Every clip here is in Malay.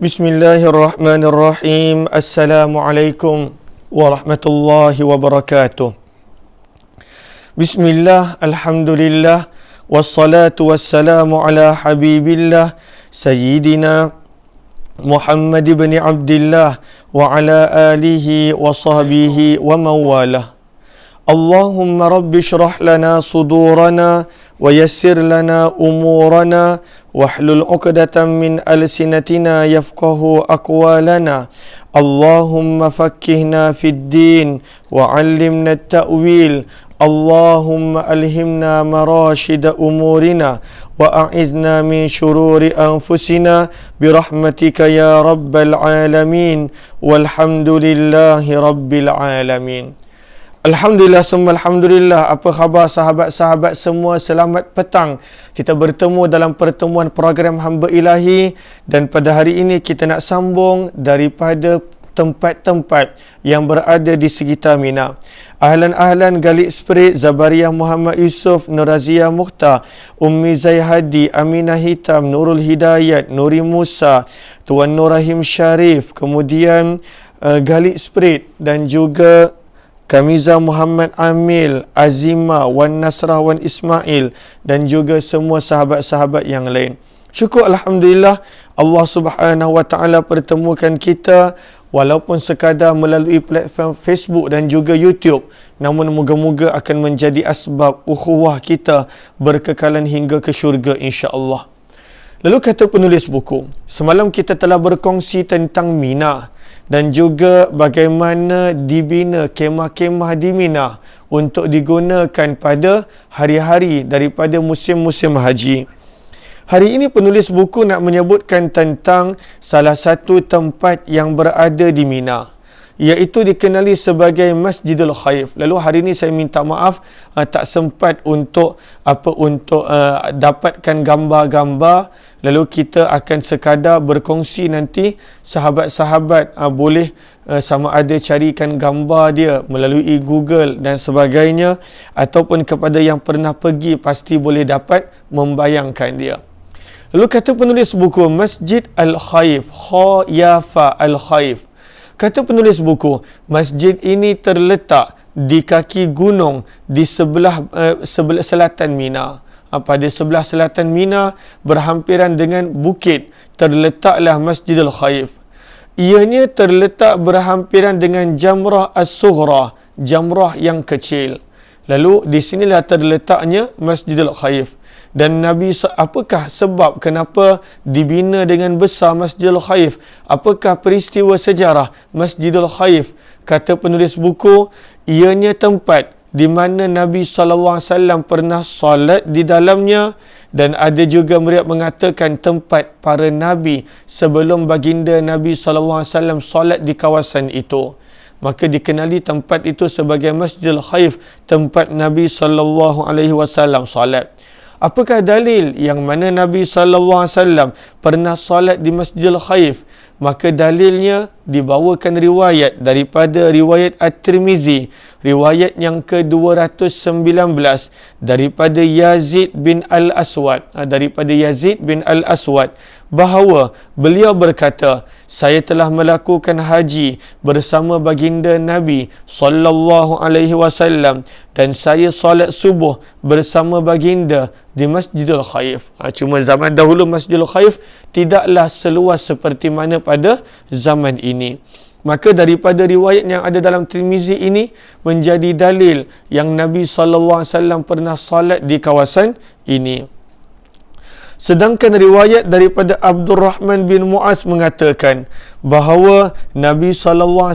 Bismillahirrahmanirrahim. Assalamualaikum warahmatullahi wabarakatuh. Bismillah, alhamdulillah, wassalatu wassalamu ala habibillah, Sayyidina Muhammad ibn Abdillah wa ala alihi wa sahbihi wa mawalah. Allahumma rabbi syrah lana sudurana wa yassir lana umurana wahlul 'uqdatam min alsinatina yafqahu aqwalana. Allahumma fakkihna fid din wa 'allimna at-ta'wil. Allahumma alhimna marashida umurina wa a'idna min syururi anfusina birahmatika ya rabbal alamin walhamdulillahi rabbil alamin. Alhamdulillah, summa alhamdulillah. Apa khabar sahabat-sahabat semua? Selamat petang. Kita bertemu dalam pertemuan program Hamba Ilahi, dan pada hari ini kita nak sambung daripada tempat-tempat yang berada di sekitar Mina. Ahlan Galik Spirit, Zabariyah Muhammad Yusof, Nurazia Mukhtar, Ummi Zaihadi, Aminah Hitam, Nurul Hidayat, Nuri Musa, Tuan Nur Rahim Sharif, kemudian Galik Spirit, dan juga Kamiza Muhammad Amil, Azima, Wan Nasrah, Wan Ismail, dan juga semua sahabat-sahabat yang lain. Syukur Alhamdulillah, Allah Subhanahu Wa Ta'ala pertemukan kita walaupun sekadar melalui platform Facebook dan juga YouTube. Namun moga-moga akan menjadi asbab ukhuwah kita berkekalan hingga ke syurga insya-Allah. Lalu kata penulis buku, semalam kita telah berkongsi tentang Mina dan juga bagaimana dibina kemah-kemah di Mina untuk digunakan pada hari-hari daripada musim-musim haji. Hari ini penulis buku nak menyebutkan tentang salah satu tempat yang berada di Mina, iaitu dikenali sebagai Masjidul Khaif. Lalu hari ini saya minta maaf tak sempat untuk dapatkan gambar-gambar. Lalu kita akan sekadar berkongsi, nanti sahabat-sahabat boleh sama ada carikan gambar dia melalui Google dan sebagainya, ataupun kepada yang pernah pergi pasti boleh dapat membayangkan dia. Lalu kata penulis buku Masjid Al-Khaif, Kha Ya Fa Al-Khaif. Kata penulis buku, masjid ini terletak di kaki gunung di sebelah selatan Mina. Pada sebelah selatan Mina berhampiran dengan bukit terletaklah Masjidul Khaif. Ianya terletak berhampiran dengan Jamrah As-Sughra, jamrah yang kecil. Lalu di sinilah terletaknya Masjidul Khaif. Dan Nabi, apakah sebab kenapa dibina dengan besar Masjidul Khaif? Apakah peristiwa sejarah Masjidul Khaif? Kata penulis buku, ianya tempat di mana Nabi SAW pernah solat di dalamnya, dan ada juga meriwayat mengatakan tempat para Nabi sebelum baginda Nabi SAW solat di kawasan itu. Maka dikenali tempat itu sebagai Masjidul Khaif, tempat Nabi SAW solat. Apakah dalil yang mana Nabi SAW pernah solat di Masjidil Khaif? Maka dalilnya dibawakan riwayat daripada riwayat At-Tirmizi, riwayat yang ke-219 daripada Yazid bin Al-Aswad, bahawa beliau berkata, saya telah melakukan haji bersama baginda Nabi sallallahu alaihi wasallam, dan saya solat subuh bersama baginda di Masjidil Khaif. Cuma zaman dahulu Masjidil Khaif tidaklah seluas seperti mana pada zaman ini. Maka daripada riwayat yang ada dalam Tirmizi ini menjadi dalil yang Nabi SAW pernah salat di kawasan ini. Sedangkan riwayat daripada Abdurrahman bin Mu'az mengatakan bahawa Nabi SAW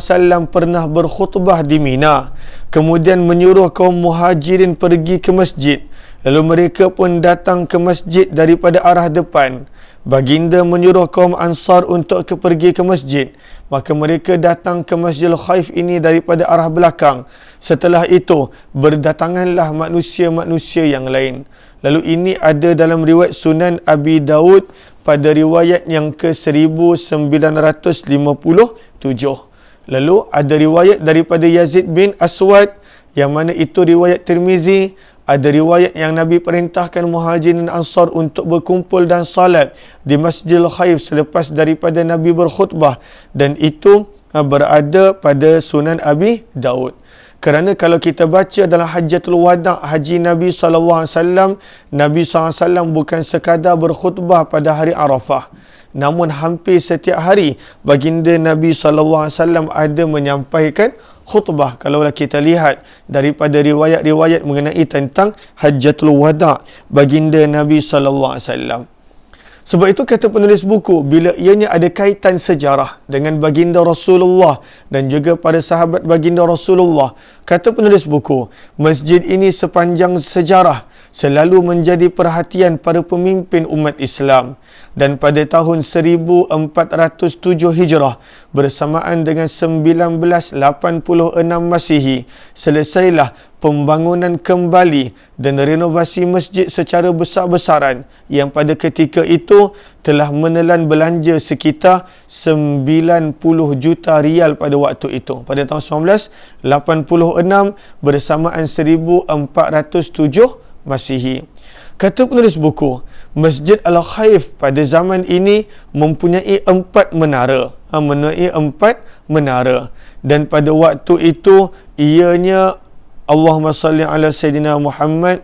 pernah berkhutbah di Mina, kemudian menyuruh kaum muhajirin pergi ke masjid. Lalu mereka pun datang ke masjid daripada arah depan. Baginda menyuruh kaum Ansar untuk pergi ke masjid. Maka mereka datang ke Masjidil Khaif ini daripada arah belakang. Setelah itu, berdatanganlah manusia-manusia yang lain. Lalu ini ada dalam riwayat Sunan Abi Daud pada riwayat yang ke-1957. Lalu ada riwayat daripada Yazid bin Aswad, yang mana itu riwayat Tirmizi. Ada riwayat yang Nabi perintahkan Muhajirin dan Ansar untuk berkumpul dan salat di Masjidil Khaif selepas daripada Nabi berkhutbah, dan itu berada pada Sunan Abi Daud. Kerana kalau kita baca dalam Hajjatul Wada' haji Nabi SAW, Nabi SAW bukan sekadar berkhutbah pada hari Arafah, namun hampir setiap hari baginda Nabi SAW ada menyampaikan khutbah. Kalaulah kita lihat daripada riwayat-riwayat mengenai tentang Hajjatul Wada' baginda Nabi SAW. Sebab itu kata penulis buku, bila ianya ada kaitan sejarah dengan baginda Rasulullah dan juga para sahabat baginda Rasulullah, kata penulis buku, masjid ini sepanjang sejarah selalu menjadi perhatian para pemimpin umat Islam. Dan pada tahun 1407 Hijrah bersamaan dengan 1986 Masihi, selesailah pembangunan kembali dan renovasi masjid secara besar-besaran yang pada ketika itu telah menelan belanja sekitar 90 juta rial pada waktu itu, pada tahun 1986 bersamaan 1407 Masihi. Kata penulis buku, Masjid Al-Khaif pada zaman ini mempunyai 4 menara. Dan pada waktu itu, ianya Allahumma salli ala Sayyidina Muhammad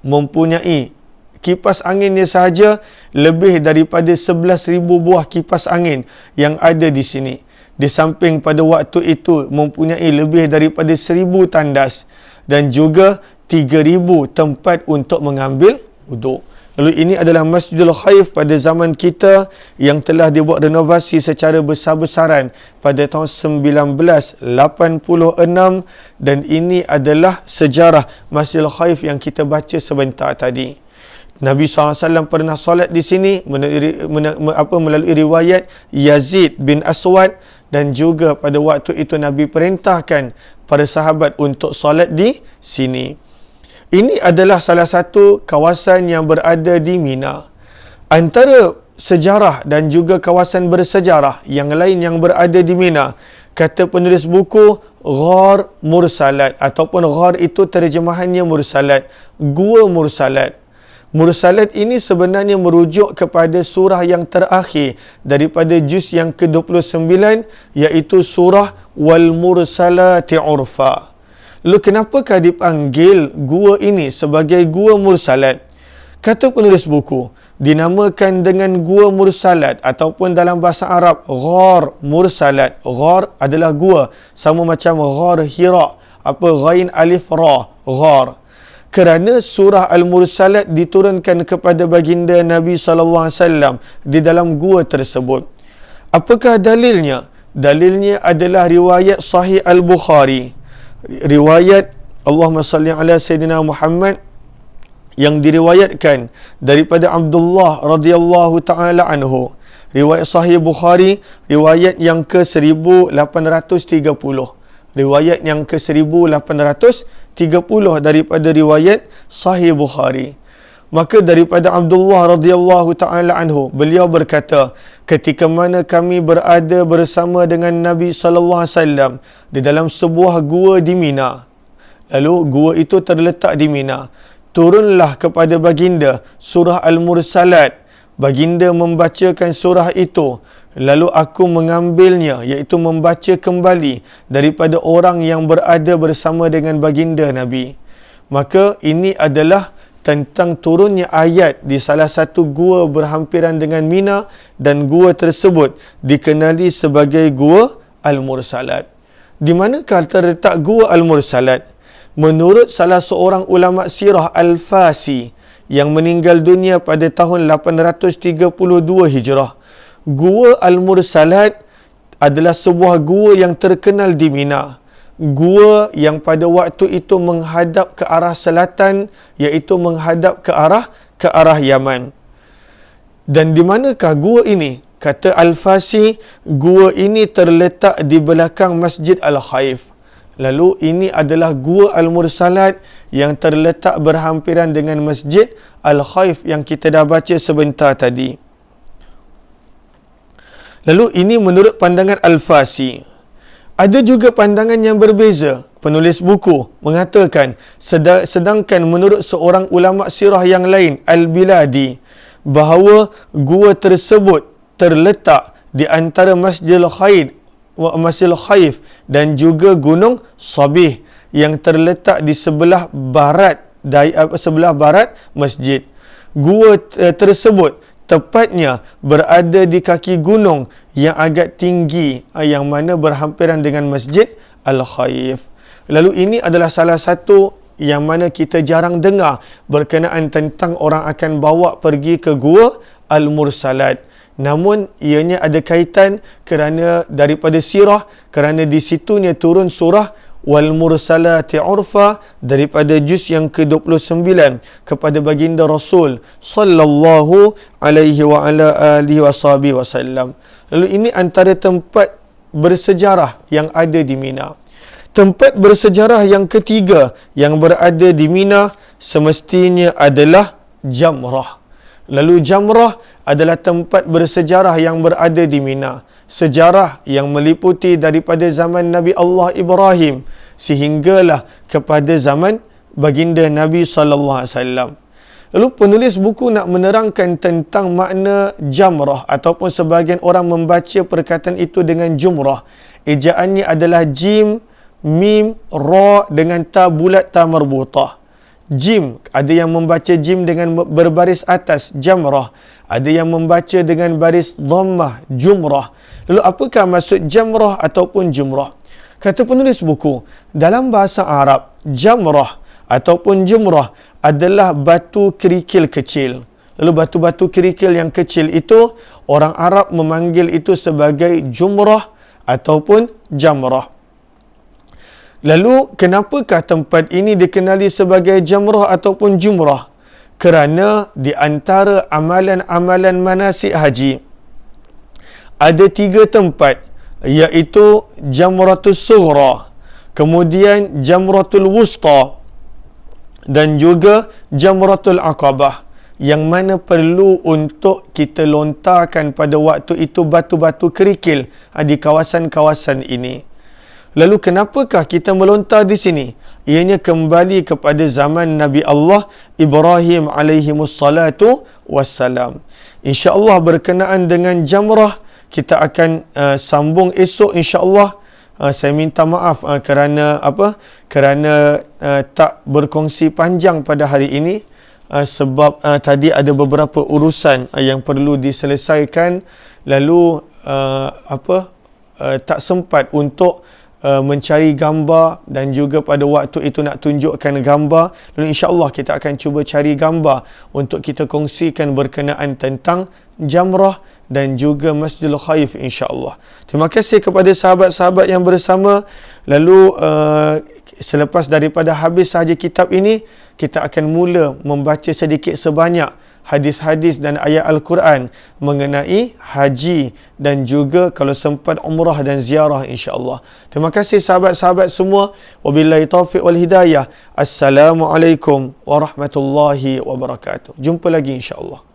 mempunyai kipas anginnya sahaja lebih daripada 11,000 buah kipas angin yang ada di sini. Di samping pada waktu itu mempunyai lebih daripada 1,000 tandas dan juga 3,000 tempat untuk mengambil wuduk. Lalu ini adalah Masjidil Khaif pada zaman kita yang telah dibuat renovasi secara besar-besaran pada tahun 1986, dan ini adalah sejarah Masjidil Khaif yang kita baca sebentar tadi. Nabi SAW pernah solat di sini melalui riwayat Yazid bin Aswad, dan juga pada waktu itu Nabi perintahkan para sahabat untuk solat di sini. Ini adalah salah satu kawasan yang berada di Mina. Antara sejarah dan juga kawasan bersejarah yang lain yang berada di Mina, kata penulis buku, Ghar Mursalat, ataupun Ghar itu terjemahannya Mursalat, Gua Mursalat. Mursalat ini sebenarnya merujuk kepada surah yang terakhir daripada juz yang ke-29, iaitu surah Wal Mursalati Urfa. Lalu kenapakah dipanggil gua ini sebagai Gua Mursalat? Kata penulis buku, dinamakan dengan Gua Mursalat ataupun dalam bahasa Arab Ghar Mursalat. Ghar adalah gua, sama macam Ghar Hira, ghain alif ra, Ghar. Kerana surah Al-Mursalat diturunkan kepada baginda Nabi SAW di dalam gua tersebut. Apakah dalilnya? Dalilnya adalah riwayat Sahih Al-Bukhari. Riwayat Allahumma salli ala Sayyidina Muhammad yang diriwayatkan daripada Abdullah radhiyallahu ta'ala anhu. Riwayat Sahih Bukhari, riwayat yang ke-1830. Riwayat yang ke-1830 daripada riwayat Sahih Bukhari. Maka daripada Abdullah radhiyallahu ta'ala anhu, beliau berkata, ketika mana kami berada bersama dengan Nabi SAW di dalam sebuah gua di Mina. Lalu gua itu terletak di Mina. Turunlah kepada baginda surah Al-Mursalat. Baginda membacakan surah itu. Lalu aku mengambilnya, iaitu membaca kembali daripada orang yang berada bersama dengan baginda Nabi. Maka ini adalah tentang turunnya ayat di salah satu gua berhampiran dengan Mina, dan gua tersebut dikenali sebagai Gua Al-Mursalat. Di manakah terletak Gua Al-Mursalat? Menurut salah seorang ulama sirah Al-Fasi yang meninggal dunia pada tahun 832 Hijrah, Gua Al-Mursalat adalah sebuah gua yang terkenal di Mina. Gua yang pada waktu itu menghadap ke arah selatan, iaitu menghadap ke arah Yaman. Dan di manakah gua ini? Kata Al-Fasi, gua ini terletak di belakang Masjid Al-Khaif. Lalu ini adalah Gua Al-Mursalat yang terletak berhampiran dengan Masjid Al-Khaif yang kita dah baca sebentar tadi. Lalu ini menurut pandangan Al-Fasi. Ada juga pandangan yang berbeza. penulis buku mengatakan, sedangkan menurut seorang ulama sirah yang lain, Al-Biladi, bahawa gua tersebut terletak di antara Masjidil Khaif dan juga Gunung Sabih yang terletak di sebelah barat masjid. Gua tersebut tepatnya berada di kaki gunung yang agak tinggi, yang mana berhampiran dengan Masjid Al-Khaif. Lalu ini adalah salah satu yang mana kita jarang dengar berkenaan tentang orang akan bawa pergi ke Gua Al-Mursalat. Namun ianya ada kaitan kerana daripada sirah, kerana di situnya turun surah Wal Mursalati Urfa daripada juz yang ke-29 kepada baginda Rasul sallallahu alaihi wa ala alihi wasallam. Lalu ini antara tempat bersejarah yang ada di Mina. Tempat bersejarah yang ketiga yang berada di Mina semestinya adalah Jamrah. Lalu Jamrah adalah tempat bersejarah yang berada di Mina. Sejarah yang meliputi daripada zaman Nabi Allah Ibrahim sehinggalah kepada zaman baginda Nabi SAW. Lalu penulis buku nak menerangkan tentang makna Jamrah, ataupun sebahagian orang membaca perkataan itu dengan Jumrah. Ejaannya adalah Jim, Mim, Ra dengan Ta bulat, Ta marbutah. Jim, ada yang membaca Jim dengan berbaris atas, Jamrah. Ada yang membaca dengan baris Dhammah, Jumrah. Lalu apakah maksud Jamrah ataupun Jumrah? Kata penulis buku, dalam bahasa Arab, Jamrah ataupun Jumrah adalah batu kerikil kecil. Lalu batu-batu kerikil yang kecil itu, orang Arab memanggil itu sebagai Jumrah ataupun Jamrah. Lalu, kenapakah tempat ini dikenali sebagai Jamrah ataupun Jumrah? Kerana di antara amalan-amalan manasik haji, ada 3 tempat, iaitu Jamratul Sughra, kemudian Jamratul Wusta dan juga Jamratul Aqabah, yang mana perlu untuk kita lontarkan pada waktu itu batu-batu kerikil di kawasan-kawasan ini. Lalu kenapakah kita melontar di sini? Ianya kembali kepada zaman Nabi Allah Ibrahim alaihi wassalatu wassalam. InsyaAllah berkenaan dengan Jamrah, kita akan sambung esok insya-Allah. Saya minta maaf kerana tak berkongsi panjang pada hari ini, sebab tadi ada beberapa urusan yang perlu diselesaikan, lalu tak sempat untuk mencari gambar, dan juga pada waktu itu nak tunjukkan gambar. Lalu insya-Allah kita akan cuba cari gambar untuk kita kongsikan berkenaan tentang Jamrah dan juga Masjidil Khaif insya-Allah. Terima kasih kepada sahabat-sahabat yang bersama. Lalu selepas daripada habis sahaja kitab ini, kita akan mula membaca sedikit sebanyak hadis-hadis dan ayat Al-Quran mengenai haji dan juga kalau sempat umrah dan ziarah insya-Allah. Terima kasih sahabat-sahabat semua. Wabillahi taufiq wal hidayah. Assalamualaikum warahmatullahi wabarakatuh. Jumpa lagi insya-Allah.